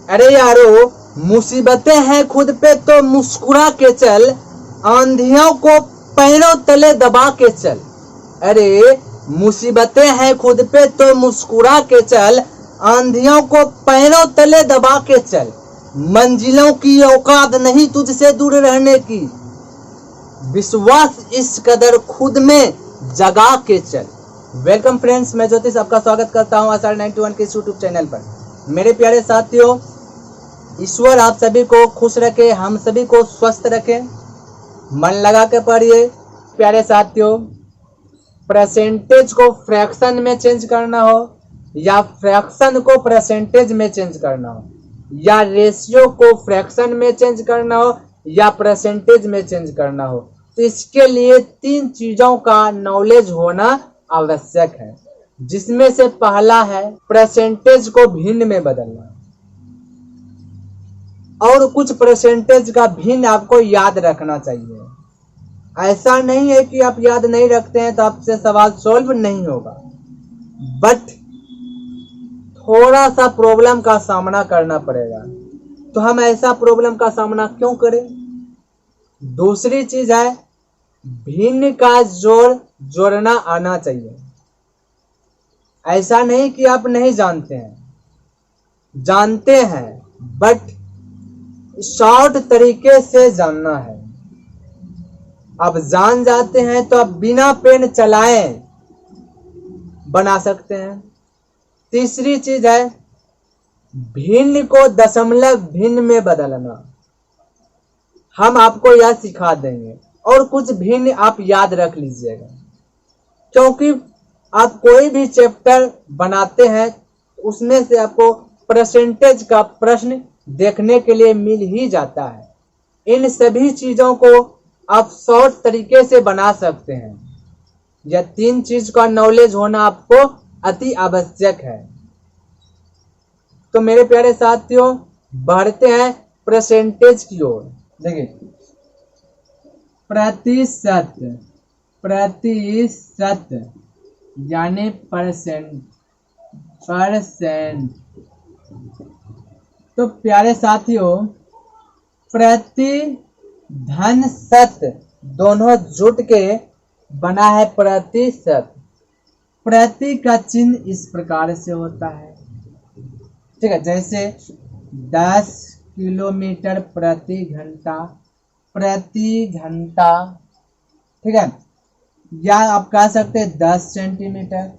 अरे यारो, मुसीबतें हैं खुद पे तो मुस्कुरा के चल, आंधियों को पैरों तले दबा के चल। अरे मुसीबतें हैं खुद पे तो मुस्कुरा के चल, आंधियों को पैरों तले दबा के चल। मंजिलों की औकात नहीं तुझसे दूर रहने की, विश्वास इस कदर खुद में जगा के चल। वेलकम फ्रेंड्स, मैं ज्योतिष आपका स्वागत करता हूं आषाढ़ 91 के यूट्यूब चैनल पर। मेरे प्यारे साथियों, ईश्वर आप सभी को खुश रखे, हम सभी को स्वस्थ रखे। मन लगा के पढ़िए। प्यारे साथियों, परसेंटेज को फ्रैक्शन में चेंज करना हो या फ्रैक्शन को परसेंटेज में चेंज करना हो, या रेशियो को फ्रैक्शन में चेंज करना हो या परसेंटेज में चेंज करना हो, तो इसके लिए 3 चीजों का नॉलेज होना आवश्यक है, जिसमें से पहला है परसेंटेज को भिन्न में बदलना। और कुछ परसेंटेज का भिन्न आपको याद रखना चाहिए। ऐसा नहीं है कि आप याद नहीं रखते हैं तो आपसे सवाल सॉल्व नहीं होगा, बट थोड़ा सा प्रॉब्लम का सामना करना पड़ेगा। तो हम ऐसा प्रॉब्लम का सामना क्यों करें? दूसरी चीज है, भिन्न का जोड़ना आना चाहिए। ऐसा नहीं कि आप नहीं जानते हैं, जानते हैं, बट शॉर्ट तरीके से जानना है। आप जान जाते हैं तो आप बिना पेन चलाएं बना सकते हैं। तीसरी चीज है, भिन्न को दशमलव भिन्न में बदलना। हम आपको यह सिखा देंगे और कुछ भिन्न आप याद रख लीजिएगा, क्योंकि आप कोई भी चैप्टर बनाते हैं उसमें से आपको परसेंटेज का प्रश्न देखने के लिए मिल ही जाता है। इन सभी चीजों को आप शॉर्ट तरीके से बना सकते हैं। यह 3 चीज का नॉलेज होना आपको अति आवश्यक है। तो मेरे प्यारे साथियों, बढ़ते हैं परसेंटेज की ओर। देखिए, प्रतिशत यानी परसेंट। तो प्यारे साथियों, प्रति धन शत दोनों जुट के बना है प्रतिशत। प्रति का चिन्ह इस प्रकार से होता है, ठीक है, जैसे 10 किलोमीटर प्रति घंटा, ठीक है, या आप कह सकते हैं 10 सेंटीमीटर।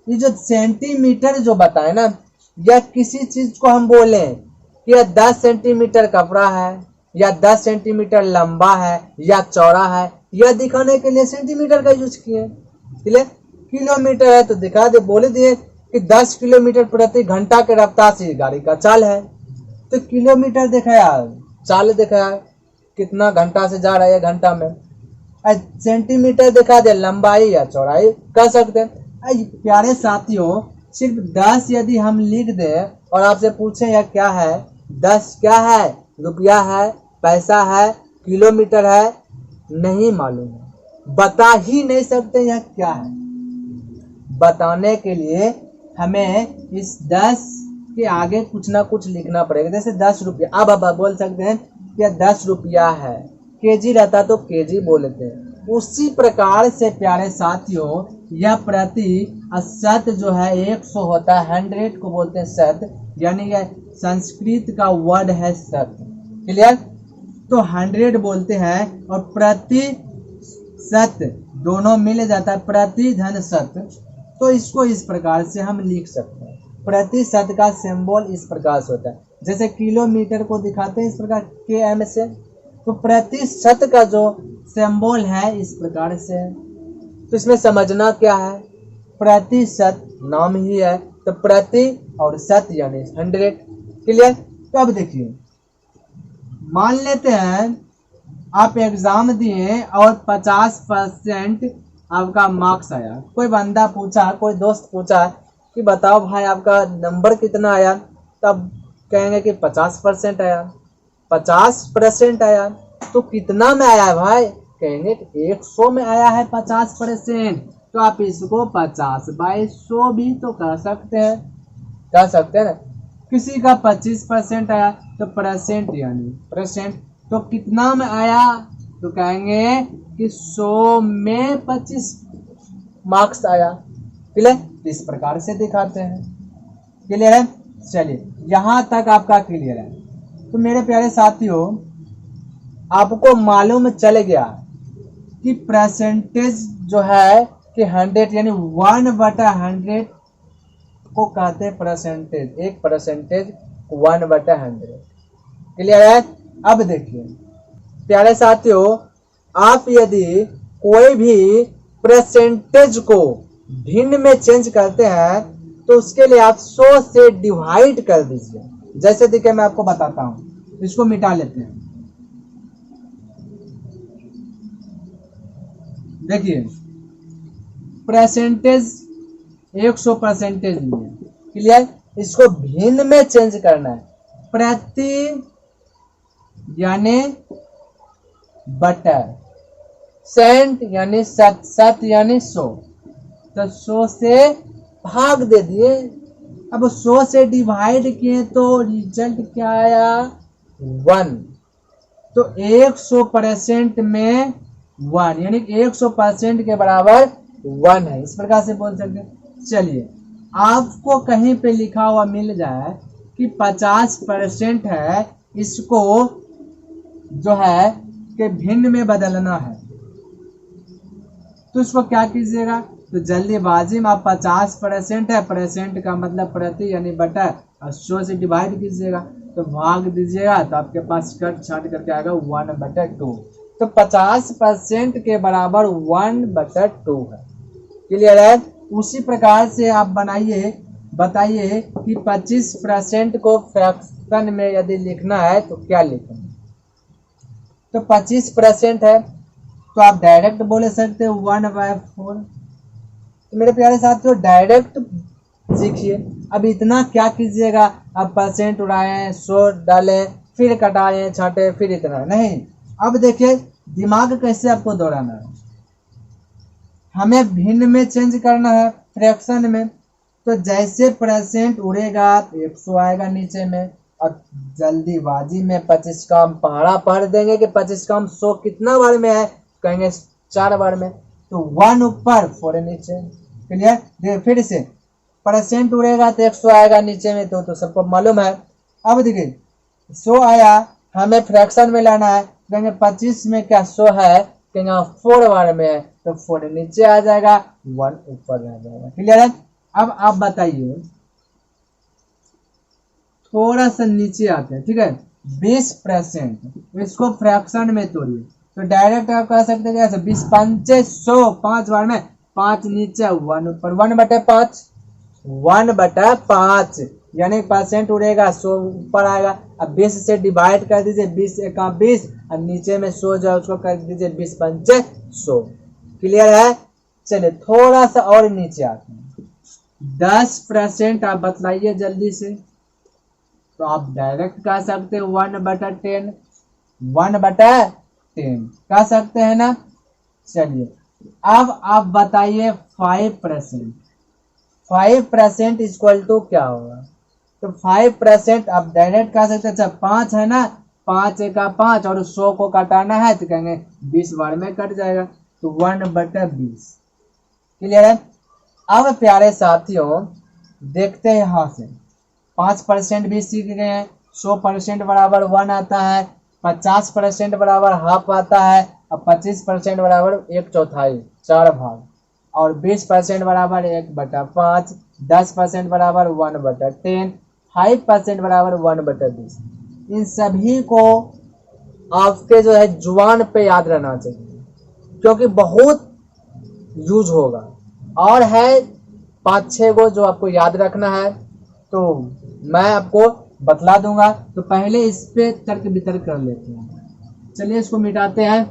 ये जो सेंटीमीटर जो बताए ना, या किसी चीज को हम बोले कि यह 10 सेंटीमीटर कपड़ा है या 10 सेंटीमीटर लंबा है या चौड़ा है, यह दिखाने के लिए सेंटीमीटर का यूज किए। किलोमीटर है तो दिखा दे, बोले दिए कि 10 किलोमीटर प्रति घंटा के रफ्तार से गाड़ी का चाल है, तो किलोमीटर दिखाया, चाल दिखाया, कितना घंटा से जा रहा है घंटा में। सेंटीमीटर दिखा दे, लंबाई या चौड़ाई कह सकते हैं। प्यारे साथियों, सिर्फ 10 यदि हम लिख दे और आपसे पूछें यह क्या है, 10 क्या है, रुपया है, पैसा है, किलोमीटर है, नहीं मालूम है, बता ही नहीं सकते यह क्या है। बताने के लिए हमें इस 10 के आगे कुछ ना कुछ लिखना पड़ेगा। जैसे 10 रुपया, अब आप बोल सकते हैं कि 10 रुपया है, केजी रहता तो केजी बोलते हैं। उसी प्रकार से प्यारे साथियों, यह प्रतिशत जो है 100 होता है, 100 को बोलते हैं शत, यानी यह संस्कृत का वर्ड है शत। क्लियर? तो 100 बोलते हैं और प्रतिशत दोनों मिल जाता है, प्रति धन शत। तो इसको इस प्रकार से हम लिख सकते हैं। प्रतिशत का सिंबल इस प्रकार से होता है, जैसे किलोमीटर को दिखाते हैं इस प्रकार km से, तो प्रतिशत का जो सिंबल है इस प्रकार से है। तो इसमें समझना क्या है, प्रतिशत नाम ही है, तो प्रति और शत यानी 100। क्लियर? तो अब देखिए, मान लेते हैं आप एग्जाम दिए और 50% आपका मार्क्स आया। कोई बंदा पूछा, कोई दोस्त पूछा कि बताओ भाई आपका नंबर कितना आया, तब कहेंगे कि 50% आया। 50% आया तो कितना में आया है भाई, कहेंगे 100 में आया है 50%। तो आप इसको 50/100 भी तो कह सकते हैं, ना। किसी का 25% आया तो परसेंट यानी परसेंट, तो कितना में आया तो कहेंगे कि 100 में 25 मार्क्स आया। क्लियर, इस प्रकार से दिखाते हैं। क्लियर है, चलिए यहां तक आपका क्लियर है। तो मेरे प्यारे साथियों, आपको मालूम चल गया कि परसेंटेज जो है कि 100 यानी 1/100 को कहते हैं परसेंटेज, एक परसेंटेज 1/100। क्लियर है। अब देखिए प्यारे साथियों, आप यदि कोई भी परसेंटेज को भिन्न में चेंज करते हैं तो उसके लिए आप 100 से डिवाइड कर दीजिए। जैसे देखिए मैं आपको बताता हूं, इसको मिटा लेते हैं। देखिए परसेंटेज 100 परसेंटेज लिए, क्लियर, इसको भिन्न में चेंज करना है। प्रति यानी बटर, सेंट यानी सत यानी 100, तो 100 से भाग दे दिए। अब 100 से डिवाइड किए तो रिजल्ट क्या आया 1। तो 100% में 1 यानी 100% के बराबर 1 है, इस प्रकार से बोल सकते हैं। चलिए आपको कहीं पे लिखा हुआ मिल जाए कि 50% है, इसको जो है कि भिन्न में बदलना है, तो इसको क्या कीजिएगा, तो जल्दीबाजी में आप 50% है, परसेंट का मतलब प्रति यानी बटा, और 100 से डिवाइड कीजिएगा तो भाग दीजिएगा, तो आपके पास कट छाट करके आएगा 1/2। तो 50% के बराबर 1/2 है। क्लियर है। उसी प्रकार से आप बताइए कि 25% को फ्रैक्शन में यदि लिखना है तो क्या लिखें। तो 25% है तो आप डायरेक्ट बोले सकते हो 1/4। तो मेरे प्यारे साथियों डायरेक्ट सीखिए। अब इतना क्या कीजिएगा, अब परसेंट उड़ाएं, 100 डालें, फिर कटाएं छाटे, फिर इतना नहीं। अब देखिए दिमाग कैसे आपको दौड़ाना है, हमें भिन्न में चेंज करना है फ्रैक्शन में। तो जैसे परसेंट उड़ेगा तो 100 आएगा नीचे में, और जल्दीबाजी में 25 का हम पहाड़ा पढ़ देंगे कि 25 का हम 100 कितना बार में है, कहेंगे 4 बार में, तो 1 ऊपर 4 नीचे। क्लियर। देखिए फिर से परसेंट उड़ेगा तो 100 आएगा नीचे में, तो सबको मालूम है। अब देखिए 100 आया, हमें फ्रैक्शन में लाना है, कहेंगे 25 में क्या 100 है, कहेंगे 4 बार में है, तो 4 नीचे आ जाएगा, 1 ऊपर रह जाएगा। क्लियर है। अब आप बताइए, थोड़ा सा नीचे आते हैं, ठीक है, 20%, इसको फ्रैक्शन में तोड़िए, तो डायरेक्ट आप कह सकते हैं कैसे, 20 पंचे 100, 5 बार में 5 नीचे 1 ऊपर, 1/5, 1/5 यानी परसेंट उड़ेगा 100 ऊपर आएगा। अब 20 से डिवाइड कर दीजिए, 20 एका 20, और नीचे में 100 जो उसको कर दीजिए 20 पंचे 100। क्लियर है। चलिए थोड़ा सा और नीचे आते हैं, 10% आप बतलाइए जल्दी से। तो आप डायरेक्ट कह सकते हैं 1/10, 1/10 कह सकते हैं ना। चलिए अब आप बताइए 5%, 5% इक्वल टू क्या होगा। तो 5% आप डायरेक्ट कह सकते हैं, अच्छा 5 है ना, 5 एका 5, और 100 को काटाना है तो कहेंगे 20 बार में कट जाएगा, तो 1/20। क्लियर है। अब प्यारे साथियों देखते हैं यहां से, 5% भी सीख गए हैं, 100% बराबर 1 आता है, 50% बराबर हाफ आता है, और 25% बराबर 1/4, 4 भाग, और 20% बराबर 1/5, 10% बराबर 1/10, 5% बराबर 1/20। इन सभी को आपके जो है जुबान पे याद रहना चाहिए, क्योंकि बहुत यूज होगा, और है 5-6 गो जो आपको याद रखना है, तो मैं आपको बतला दूंगा। तो पहले इस पे तर्क वितर्क कर लेते हैं। चलिए इसको मिटाते हैं।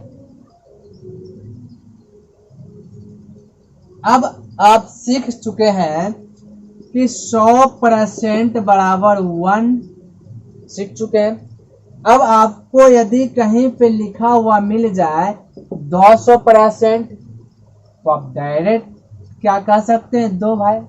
अब आप सीख चुके हैं कि 100% बराबर 1 सीख चुके हैं। अब आपको यदि कहीं पे लिखा हुआ मिल जाए 200%, तो आप डायरेक्ट क्या कह सकते हैं, 2 भाई,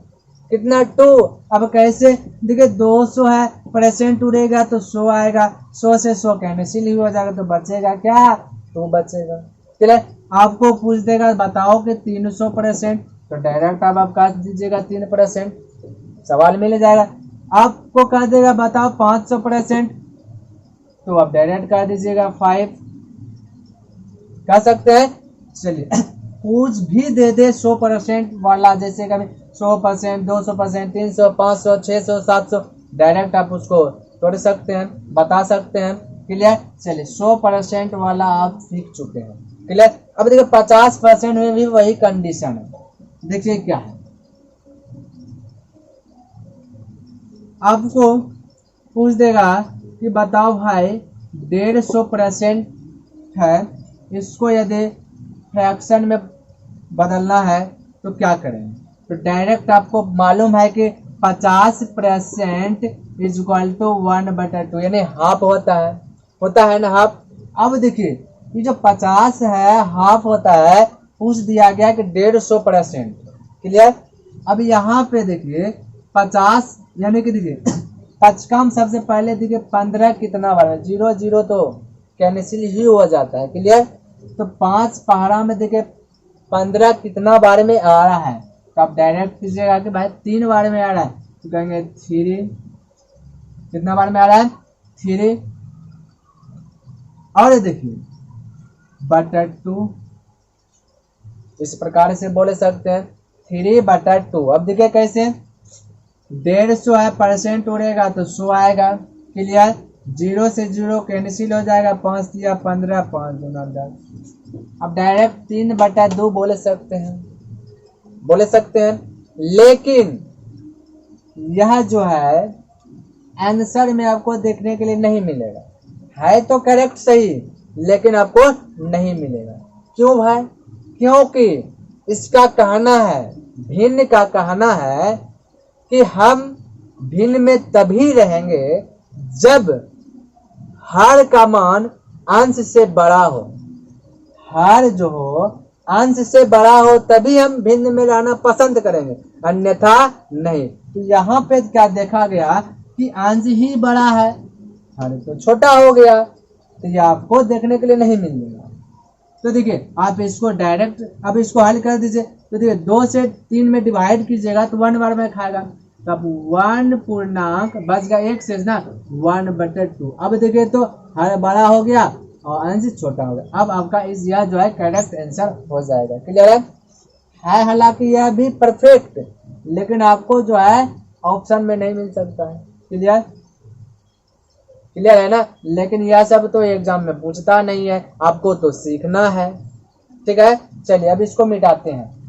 कितना 2। अब कैसे देखिए 200 है, परसेंट उड़ेगा तो 100 आएगा, 100 से 100 कैंसिल ही हो जाएगा तो बचेगा क्या, 2 बचेगा। चलिए आपको पूछ देगा बताओ कि 300%, तो डायरेक्ट आप काट दीजिएगा 3%, सवाल मिल जाएगा। आपको कह देगा बताओ 500%, तो आप डायरेक्ट कर दीजिएगा 5, कह सकते हैं। चलिए कुछ भी दे दे 100% वाला, जैसे कभी 100%, 200%, 300, 500, 600, 700, डायरेक्ट आप उसको तोड़ सकते हैं, बता सकते हैं। क्लियर। चलिए 100% वाला आप सीख चुके हैं। क्लियर। अब देखिए 50% में भी वही कंडीशन है। देखिए क्या है, आपको पूछ देगा कि बताओ भाई 150% है, इसको यदि फ्रैक्शन में बदलना है तो क्या करें। तो डायरेक्ट आपको मालूम है कि 50% इज इक्वल टू 1/2, यानी हाफ होता है ना हाफ। अब देखिए ये जो 50 है हाफ होता है, पूछ दिया गया कि 150%। क्लियर। अब यहाँ पे देखिए 50 यानी कि देखिए 5 का सबसे पहले देखिए 15 कितना बार है, 0 0 तो कैंसिल ही हो जाता है। क्लियर। तो 5 पहाड़ा में देखिए 15 कितना बार में आ रहा है, तो आप डायरेक्ट कीजिएगा कि भाई 3 बार में आ रहा है, तो कहेंगे 3, कितना बार में आ रहा है 3, और देखिए /2, इस प्रकार से बोल सकते हैं 3/2। अब देखिए कैसे 150 है, परसेंट उड़ेगा तो 100 आएगा। क्लियर। 0 से 0 कैंसिल हो जाएगा, 5 दिया 15, 5 दूना 10। अब डायरेक्ट 3/2 बोल सकते हैं। लेकिन यह जो है आंसर में आपको देखने के लिए नहीं मिलेगा, है तो करेक्ट सही, लेकिन आपको नहीं मिलेगा। क्यों भाई? क्योंकि इसका कहना है, भिन्न का कहना है कि हम भिन्न में तभी रहेंगे जब हर का मान अंश से बड़ा हो। हर जो हो अंश से बड़ा हो तभी हम भिन्न में रहना पसंद करेंगे, अन्यथा नहीं। तो यहाँ पे क्या देखा गया कि अंश ही बड़ा है, हर तो छोटा हो गया, तो ये आपको देखने के लिए नहीं मिलेगा। तो देखिए आप इसको डायरेक्ट अब इसको हल कर दीजिए। तो देखिए 2 से 3 में डिवाइड कीजिएगा तो 1 बार में खाएगा, तब 1 पूर्णांक बच गया 1 से ना 1/2। अब देखिए तो हर बड़ा हो गया और अंश छोटा हो गया। अब आपका इस यह जो है करेक्ट आंसर हो जाएगा। क्लियर है? हालांकि यह भी परफेक्ट, लेकिन आपको जो है ऑप्शन में नहीं मिल सकता है। क्लियर है ना। लेकिन यह सब तो एग्जाम में पूछता नहीं है, आपको तो सीखना है। ठीक है। चलिए अब इसको मिटाते हैं।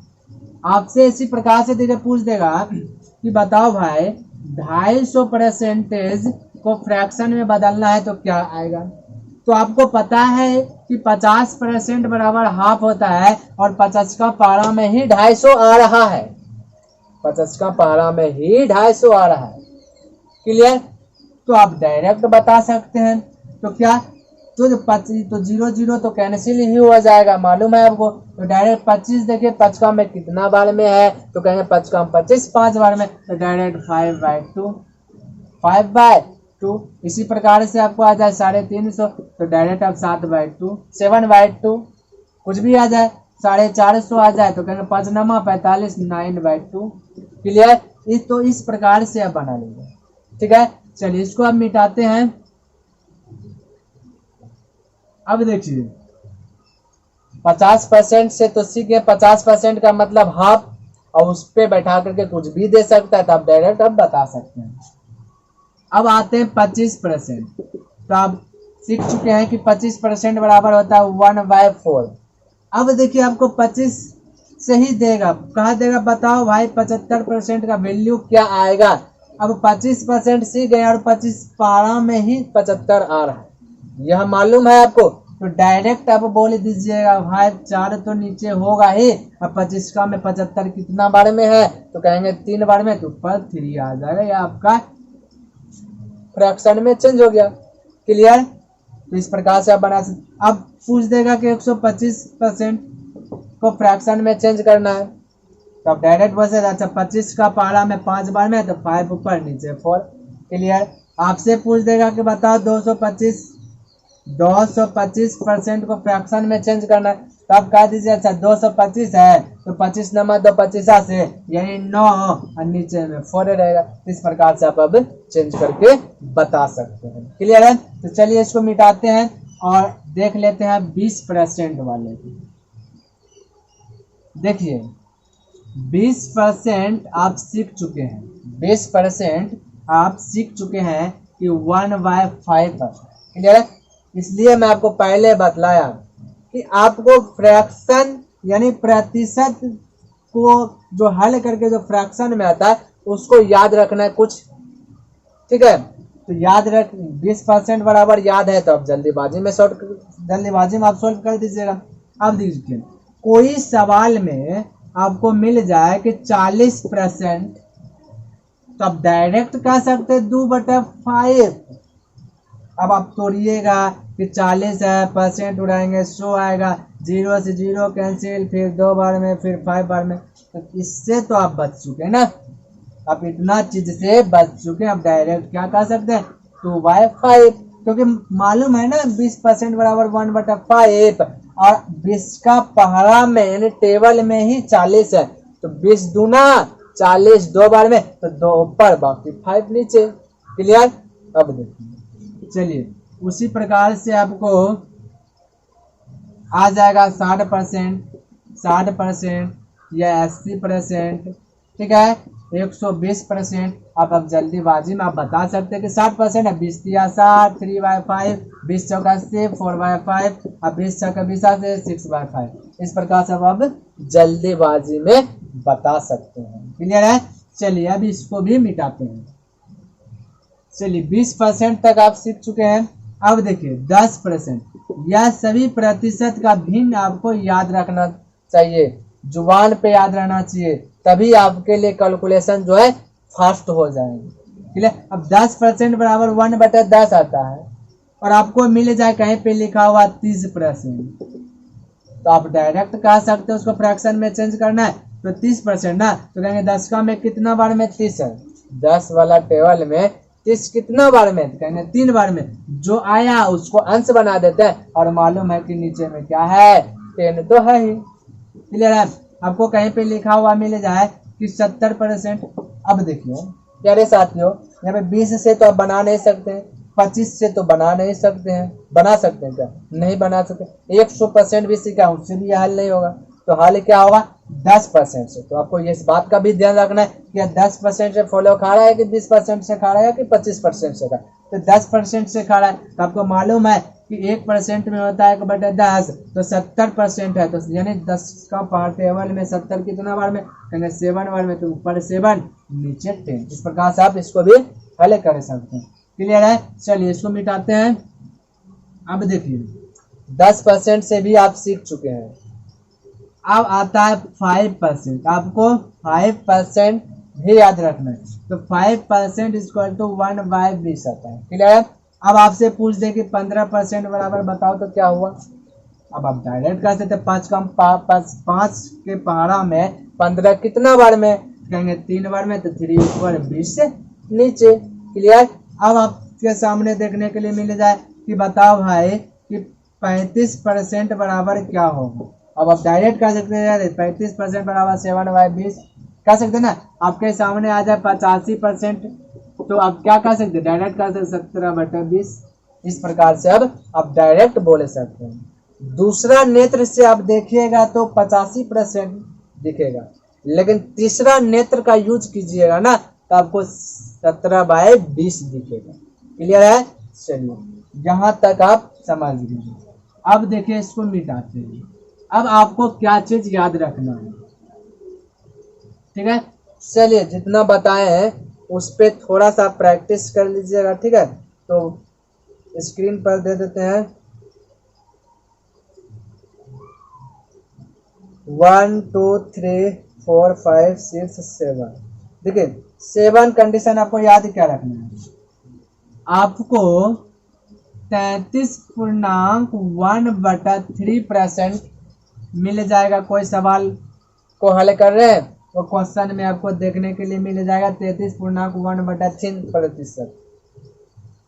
आपसे इसी प्रकार से देखिए पूछ देगा कि बताओ भाई 250% को फ्रैक्शन में बदलना है तो क्या आएगा। तो आपको पता है कि 50% बराबर हाफ होता है, और 50 का पारा में ही 250 आ रहा है, 50 का पारा में ही 250 आ रहा है। क्लियर। तो आप डायरेक्ट बता सकते हैं। तो क्या तो 0 0 तो कैंसिल ही हो जाएगा, मालूम है आपको। तो डायरेक्ट 25 देखिए 5 का में कितना बार में है, तो कहेंगे 5 का 25 5 बार में, तो डायरेक्ट 5/2। इसी प्रकार से आपको आ जाए 350, तो डायरेक्ट आप 7/2, 7/2 कुछ भी आ जाए, 450 आ जाए तो कहेंगे 5 नमा 45, 9/2। क्लियर। तो इस प्रकार से आप बना लीजिए। ठीक है। चलिए इसको अब मिटाते हैं। अब देखिए 50% से तो सीख गए, 50% का मतलब हाफ, और उस पे बैठा करके कुछ भी दे सकता है, तो आप डायरेक्ट अब बता सकते हैं। अब आते हैं 25%। तो आप सीख चुके हैं कि 25% बराबर होता है 1/4। अब देखिए आपको 25 से ही देगा, कहा देगा बताओ भाई 75% का वैल्यू क्या आएगा। अब 25% सीख गए और 25 पारा में ही 75 आ रहा है, यह मालूम है आपको। तो डायरेक्ट आप बोल दीजिएगा भाई 4 तो नीचे होगा ही, अब 25 का में 75 कितना बार में है, तो कहेंगे 3 बार में, तो ऊपर 3 आ जाएगा, या आपका फ्रैक्शन में चेंज हो गया। क्लियर। तो इस प्रकार से आप बना सकते। अब पूछ देगा कि 125% को फ्रैक्शन में चेंज करना है, तो अब डायरेक्ट बोल सकते अच्छा 25 का पहाड़ा में 5 बार में तो 5 ऊपर नीचे 4। क्लियर। आपसे पूछ देगा कि बताओ 225% को फ्रैक्शन में चेंज करना है, तो आप कह दीजिए अच्छा 225 है तो 25 नंबर 2 25 से यानी 9 और नीचे में 4 रहेगा। इस प्रकार से आप अब चेंज करके बता सकते हैं। क्लियर है। तो चलिए इसको मिटाते हैं और देख लेते हैं 20% वाले। देखिए 20% आप सीख चुके हैं, 20% आप सीख चुके हैं कि 1/5 है। क्लियर है। इसलिए मैं आपको पहले बतलाया कि आपको फ्रैक्शन यानी प्रतिशत को जो हल करके जो फ्रैक्शन में आता है उसको याद रखना है कुछ। ठीक है। तो याद रख 20% बराबर याद है तो अब जल्दीबाजी में आप सोल्व कर दीजिएगा। अब देखिए कोई सवाल में आपको मिल जाए कि 40%, तो आप डायरेक्ट कह सकते 2/5। अब आप तोड़िएगा कि 40 है, परसेंट उड़ाएंगे 100 आएगा, 0 से 0 कैंसिल, फिर 2 बार में, फिर 5 बार में। तो इससे तो आप बच चुके ना, आप इतना चीज से बच चुके। आप डायरेक्ट क्या कह सकते हैं 2/5, क्योंकि मालूम है ना 20% बराबर 1/5 और 20 का पहाड़ा में यानी टेबल में ही 40 है, तो 20 दूना 40 2 बार में तो 2 ऊपर बाकी 5 नीचे। क्लियर। अब देखिए चलिए उसी प्रकार से आपको आ जाएगा 60% या 80%। ठीक है 120%। अब जल्दीबाजी में आप बता सकते हैं कि 60% है, 20 या 60 3/5, 20 चौका 80 4/5, अब 20 चौका 20 से 6/5। इस प्रकार से अब जल्दीबाजी में बता सकते हैं। क्लियर है। चलिए अब इसको भी मिटाते हैं। चलिए 20% तक आप सीख चुके हैं। अब देखिए 10%, यह सभी प्रतिशत का भिन्न आपको याद रखना चाहिए, जुबान पे याद रहना चाहिए, तभी आपके लिए कैलकुलेशन जो है फास्ट हो जाएगी। ठीक है। अब 10% बराबर 1/10 आता है और आपको मिल जाए कहीं पे लिखा हुआ 30%, तो आप डायरेक्ट कह सकते हो उसको फ्रैक्शन में चेंज करना है तो 30% ना, तो कहेंगे 10 का में कितना बार में 30 है, 10 वाला टेबल में 30 कितना बार में, तो कहेंगे 3 बार में। जो आया उसको अंश बना देते हैं और मालूम है कि नीचे में क्या है 10 तो है ही। क्लियर है। आपको कहीं पे लिखा हुआ मिल जाए कि 70%। अब देखिए प्यारे साथियों यहाँ पे 20 से तो आप बना नहीं सकते हैं, 25 से तो बना नहीं सकते हैं, बना सकते हैं क्या, नहीं बना सकते। 100% भी सीखा उससे भी हल नहीं होगा, तो हल क्या होगा 10% से। तो आपको इस बात का भी ध्यान रखना है कि 10% से फॉलो खा रहा है कि 20% से खा रहा है कि 25% से खा रहा है। तो 10% से खा रहा है तो आपको मालूम है कि 1% में होता है 1/10, तो 70% है, तो यानी 10 का पावर टेबल में 70 कितना बार में, कहेंगे 7 बार में, तो ऊपर 7 नीचे 10। इस प्रकार से आप इसको भी हल कर सकते हैं। क्लियर है। चलिए इसको मिटाते हैं। अब देखिए 10% से भी आप सीख चुके हैं। अब आता है 5%। आपको 5% भी याद रखना है, तो 5% इक्वल टू 1/20 आता है। क्लियर है। अब आपसे पूछ दे कि 15% बराबर बताओ तो क्या हुआ। अब आप डायरेक्ट कर सकते 5 के पहाड़ा में 15 कितना बार में, कहेंगे 3 बार में, तो 3 ऊपर 20 से नीचे। क्लियर। अब आपके सामने देखने के लिए मिल जाए कि बताओ भाई कि 35% बराबर क्या होगा। अब आप डायरेक्ट कर सकते हैं 35% बराबर 7/20 कह सकते ना। आपके सामने आ जाए 85%, तो आप क्या कह सकते हैं डायरेक्ट कर सकते 17/20। इस प्रकार से अब आप डायरेक्ट बोल सकते हैं। दूसरा नेत्र से आप देखिएगा तो 85% दिखेगा, लेकिन तीसरा नेत्र का यूज कीजिएगा ना तो आपको 17/20 दिखेगा। क्लियर है। चलिए यहाँ तक आप समझ लीजिए। अब देखिए इसको मिटाते हैं। अब आपको क्या चीज याद रखना है। ठीक है। चलिए जितना बताए हैं उस पर थोड़ा सा प्रैक्टिस कर लीजिएगा। ठीक है। तो स्क्रीन पर दे देते हैं 1 2 3 4 5 6 7। देखिए 7 कंडीशन आपको याद क्या रखना है। आपको 33.1/3% मिल जाएगा। कोई सवाल को हल कर रहे हैं तो क्वेश्चन में आपको देखने के लिए मिल जाएगा 33.1/3%।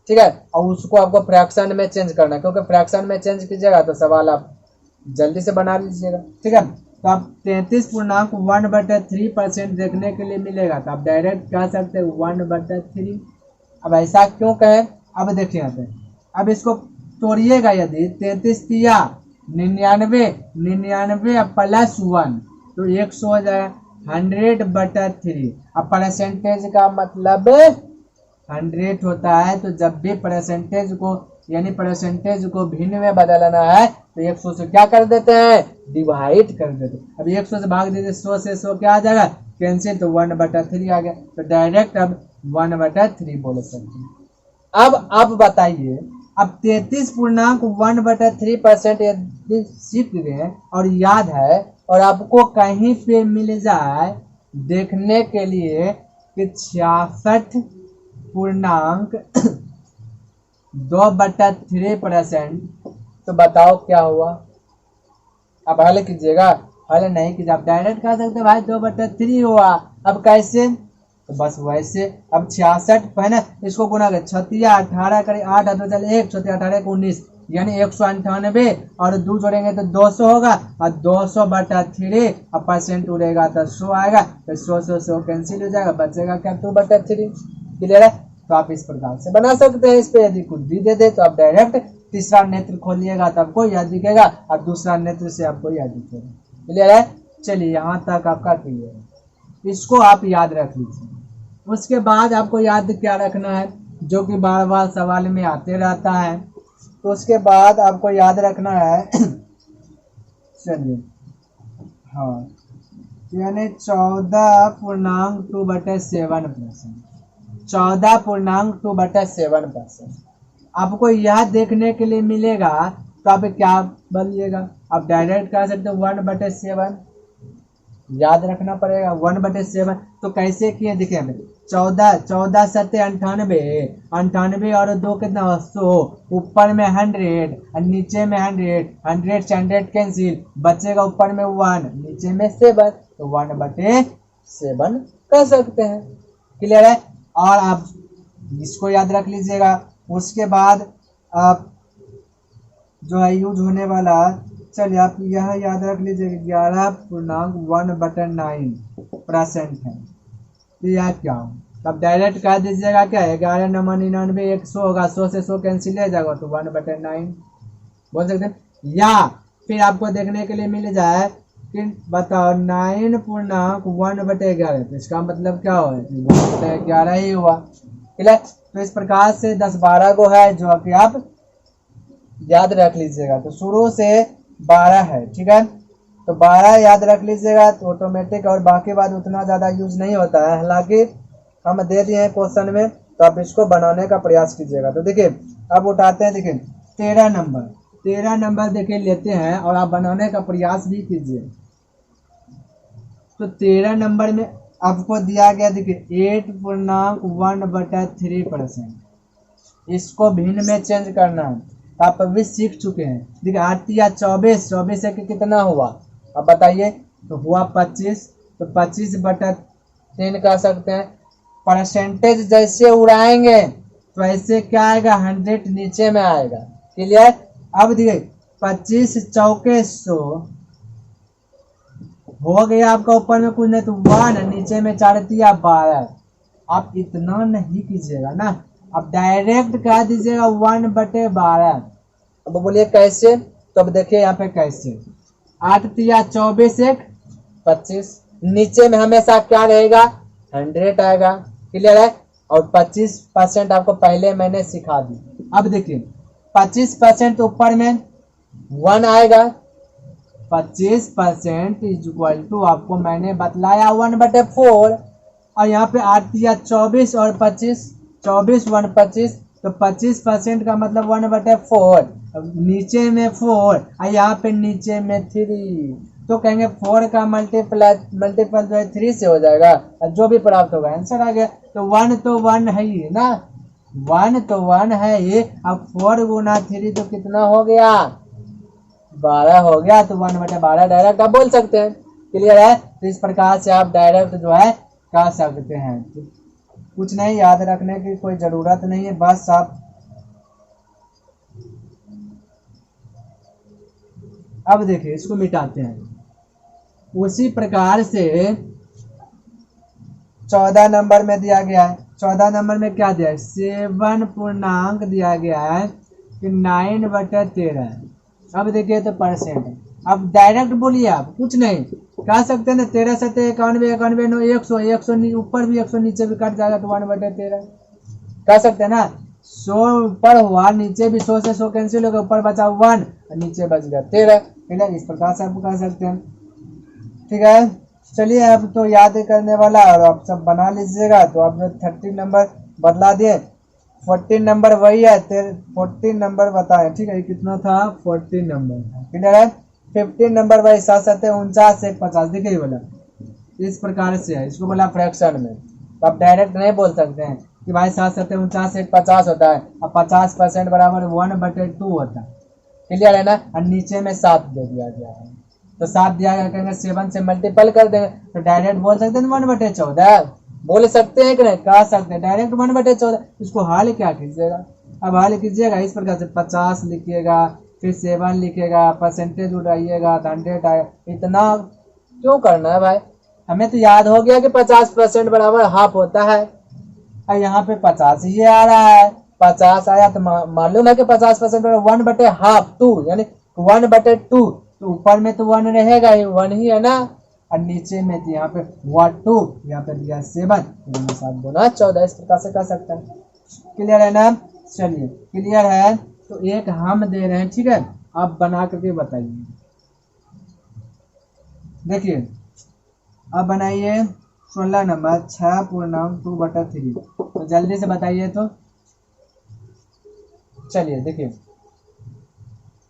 ठीक है, और उसको आपको फ्रैक्शन में चेंज करना है, क्योंकि फ्रैक्शन में चेंज कीजिएगा तो सवाल आप जल्दी से बना लीजिएगा। ठीक है, तो आप 33.1/3% देखने के लिए मिलेगा तो आप डायरेक्ट कह सकते हैं 1/3। अब ऐसा क्यों कहें, अब देखिए यहाँ पे, अब इसको तोड़िएगा, यदि 33 दिया 99, 99 प्लस 1 तो 100 हो जाएगा, 100/3। अब परसेंटेज का मतलब 100 होता है, तो जब भी परसेंटेज को यानी परसेंटेज को भिन्न में बदलना है तो 100 से क्या कर देते हैं, डिवाइड कर देते हैं। अब 100 से भाग दीजिए, 100 से 100 क्या आ जाएगा, कैंसिल, तो 1/3 आ गया, तो डायरेक्ट अब 1/3 बोल सकते हैं। अब आप बताइए, अब 33.1/3% यदि सीख गए और याद है और आपको कहीं पे मिल जाए देखने के लिए कि 66.2/3%, तो बताओ क्या हुआ। अब हल कीजिएगा, हल नहीं कीजिए, आप डायरेक्ट कह सकते भाई 2/3 हुआ। अब कैसे, तो बस वैसे, अब 66 है ना, इसको गुना कर 18 करे, 8 हाथ में चले 1, 18 को 19 यानी 198, और 2 जोड़ेंगे तो 200 होगा, और 200/3 और परसेंट उड़ेगा तो 100 आएगा, तो 100 से 100 कैंसिल हो जाएगा, बचेगा क्या 2/3। क्लियर है, तो आप इस प्रकार से बना सकते हैं। इस पे यदि कुछ भी दे दे तो आप डायरेक्ट तीसरा नेत्र खोलिएगा तो आपको यह दिखेगा, और दूसरा नेत्र से आपको यह दिखेगा। क्लियर है, चलिए यहाँ तक आपका क्लियर है, इसको आप याद रख लीजिए। उसके बाद आपको याद क्या रखना है, जो कि बार बार सवाल में आते रहता है, तो उसके बाद आपको याद रखना है चलिए, हाँ, यानी 14.2/7%, 14.2/7%। आपको यह देखने के लिए मिलेगा तो आप क्या बोलिएगा, आप डायरेक्ट कह सकते हो 1/7, याद रखना पड़ेगा 1/7। तो कैसे किए देखिए, 14 सत्ते 98, 98 और 2 कितना 100, ऊपर में 100 और नीचे में 100, 100 से 100 कैंसिल, बचेगा ऊपर में 1 नीचे में 7, तो 1/7 कर सकते हैं। क्लियर है, और आप इसको याद रख लीजिएगा। उसके बाद आप जो है यूज होने वाला, चलिए आप यह याद रख लीजिए 11.1/9% है, तो यह क्या हो, तब डायरेक्ट कह दीजिएगा क्या, 11 9 99 100 होगा, 100 से 100 कैंसिल हो जाएगा, तो 1/9 बोल सकते हैं। या फिर आपको देखने के लिए मिल जाए कि बताओ 9.1/11, तो इसका मतलब क्या हो, 11 ही हुआ। क्लियर, तो इस प्रकार से 10-12 को है जो कि आप याद रख लीजिएगा। तो शुरू से 12 है, ठीक है, तो 12 याद रख लीजिएगा तो ऑटोमेटिक, और बाकी बात उतना ज़्यादा यूज नहीं होता है, हालांकि हम दे दिए हैं क्वेश्चन में, तो आप इसको बनाने का प्रयास कीजिएगा। तो देखिए अब उठाते हैं, देखिए 13 नंबर देखिए लेते हैं और आप बनाने का प्रयास भी कीजिए। तो 13 नंबर में आपको दिया गया देखिए 8.1/3%, इसको भिन्न में चेंज करना है, आप अभी सीख चुके हैं। देखिए 8 या 24, 24 से कितना हुआ, अब बताइए, तो हुआ 25, तो 25/3 कह सकते हैं। परसेंटेज जैसे उड़ाएंगे तो ऐसे क्या आएगा, 100 नीचे में आएगा। क्लियर, अब देखिए 25 चौके 100 हो गया आपका, ऊपर में कुछ नहीं तो 1, नीचे में 4 दिया 12। आप इतना नहीं कीजिएगा ना, अब डायरेक्ट कह दीजिएगा 1/12। अब बोलिए कैसे, तो अब देखिए यहाँ पे कैसे, 8 तिया 24 1 25, नीचे में हमेशा क्या रहेगा, 100 आएगा। क्लियर है, और 25% आपको पहले मैंने सिखा दी। अब देखिए 25% ऊपर में 1 आएगा, 25% इज इक्वल टू आपको मैंने बतलाया 1/4, और यहाँ पे 8 तिया 24 और 25, 24 1 25, तो 25% का मतलब 1/4, नीचे में 4 और यहाँ पे नीचे में 3, तो कहेंगे 4 का मल्टीपल जो है 3 से हो जाएगा, और जो भी प्राप्त होगा आंसर आ गया। तो 1 तो 1 है ही ना, 1 तो 1 है ये, अब 4 गुना 3 तो कितना हो गया, 12 हो गया, तो 1/12 डायरेक्ट आप बोल सकते हैं। क्लियर है? तो इस प्रकार से आप डायरेक्ट जो है कर सकते हैं। तो कुछ नहीं, याद रखने की कोई जरूरत नहीं है, बस आप अब देखिए इसको मिटाते हैं। उसी प्रकार से 14 नंबर में दिया गया है। 14 नंबर में क्या दिया है? 7 पूर्णांक दिया गया है कि 9/13। अब देखिए तो परसेंट है। अब डायरेक्ट बोलिए, आप कुछ नहीं कह सकते ना, 13 7 91 91 9 100 100 ऊपर भी 100 नीचे भी कट जाएगा तो 1/13 कह सकते हैं ना। 100 ऊपर हुआ, नीचे भी 100 से 100 कैंसिल हो गया, ऊपर बचा 1 और नीचे बच गया 13। ठीक है, इस प्रकार से आप कह सकते हैं। ठीक है, चलिए अब तो याद करने वाला और आप सब बना लीजिएगा। तो आपने 13 नंबर बदला दिए, 14 नंबर वही है, 14 नंबर बताए। ठीक है, कितना था? 14 नंबर। क्लियर है? 15 नंबर वही 7 7 49 1 50। देखिए बोला इस प्रकार से है, इसको बोला फ्रैक्शन में। तो आप डायरेक्ट नहीं बोल सकते हैं कि भाई 7 7 49 1 50 होता है। अब 50% बराबर 1/2 होता है। क्लियर है ना? और नीचे में 7 दे दिया गया है, तो 7 दिया गया, कहेंगे 7 से मल्टीपल कर देंगे तो डायरेक्ट बोल सकते हैं 1/14 बोल सकते हैं कि नहीं? कह सकते हैं डायरेक्ट 1/14। इसको हल क्या कीजिएगा? अब हल कीजिएगा इस प्रकार से, 50 लिखिएगा, फिर 7 लिखिएगा, परसेंटेज उठाइएगा, 100 आएगा। इतना क्यों करना है भाई? हमें तो याद हो गया कि 50% बराबर हाफ होता है, और यहाँ पे 50 ही आ रहा है। 50 आया तो मालूम है कि 50% बराबर 1/2 2, यानी 1/2। तो ऊपर में तो 1 रहेगा ही, 1 ही है ना, और नीचे में तो यहाँ पे 2, यहाँ पे दिया 7, 7 गुना 14। इस प्रकार से कर सकते हैं। क्लियर है ना? चलिए क्लियर है। तो एक हम दे रहे हैं, ठीक है, आप बना करके बताइए। देखिए अब बनाइए 16 नंबर 6 पूर्णांक 2/3। तो जल्दी से बताइए। तो चलिए देखिए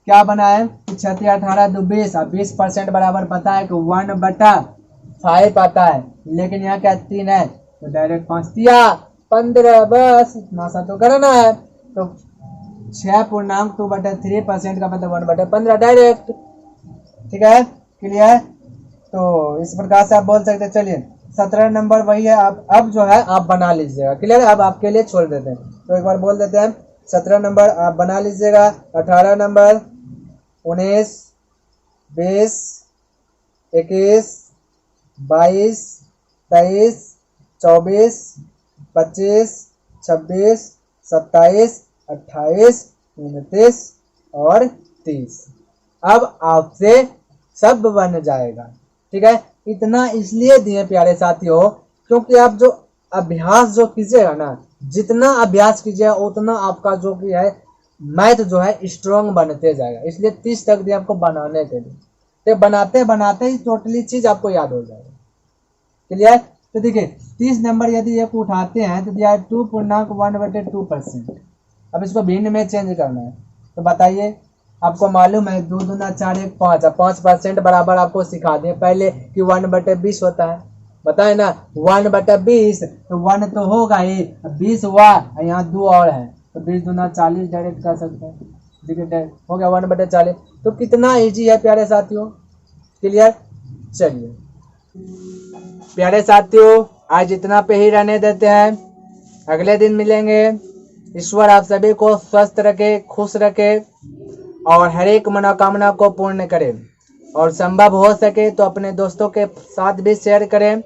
क्या बना है, 36 18 2 20 और 20% बराबर पता है कि 1/5 आता है, लेकिन यहाँ क्या 3 है तो डायरेक्ट 5 दिया 15, बस इतना सा तो करना है। तो 6 पूर्णांक 2/3% का मतलब 1/15 डायरेक्ट। ठीक है, क्लियर? तो इस प्रकार से आप बोल सकते हैं। चलिए 17 नंबर वही है, अब जो है आप बना लीजिएगा। क्लियर? अब आपके लिए छोड़ देते हैं, तो एक बार बोल देते हैं। 17 नंबर आप बना लीजिएगा। 18 नंबर 19 20 21 22 23 24 25 26 27 28 29 और 30। अब आपसे सब बन जाएगा। ठीक है, इतना इसलिए दिए प्यारे साथियों क्योंकि आप जो अभ्यास जो कीजिएगा ना, जितना अभ्यास कीजिएगा उतना आपका जो कि है मैथ जो है स्ट्रॉन्ग बनते जाएगा। इसलिए 30 तक दिया आपको बनाने के लिए। तो बनाते बनाते ही टोटली चीज आपको याद हो जाएगा। क्लियर? तो देखिए 30 नंबर यदि एक उठाते हैं तो दिया 2 पूर्णांक 1/2%। अब इसको भिन्न में चेंज करना है, तो बताइए। आपको मालूम है 2 दूना 4 1 5, 5% बराबर आपको सिखा दिए पहले कि 1/20 होता है। बताए ना 1/20, तो 1 तो होगा ही, 20 हुआ, यहाँ 2 और है, तो 20 दूना 40 डायरेक्ट कर सकते हैं। देखिए हो गया 1/40। तो कितना इजी है प्यारे साथियों। क्लियर? चलिए प्यारे साथियों आज इतना पे ही रहने देते हैं, अगले दिन मिलेंगे। ईश्वर आप सभी को स्वस्थ रखे, खुश रखे और हर एक मनोकामना को पूर्ण करें, और संभव हो सके तो अपने दोस्तों के साथ भी शेयर करें,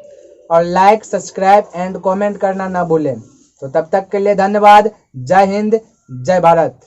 और लाइक सब्सक्राइब एंड कमेंट करना ना भूलें। तो तब तक के लिए धन्यवाद। जय हिंद, जय भारत।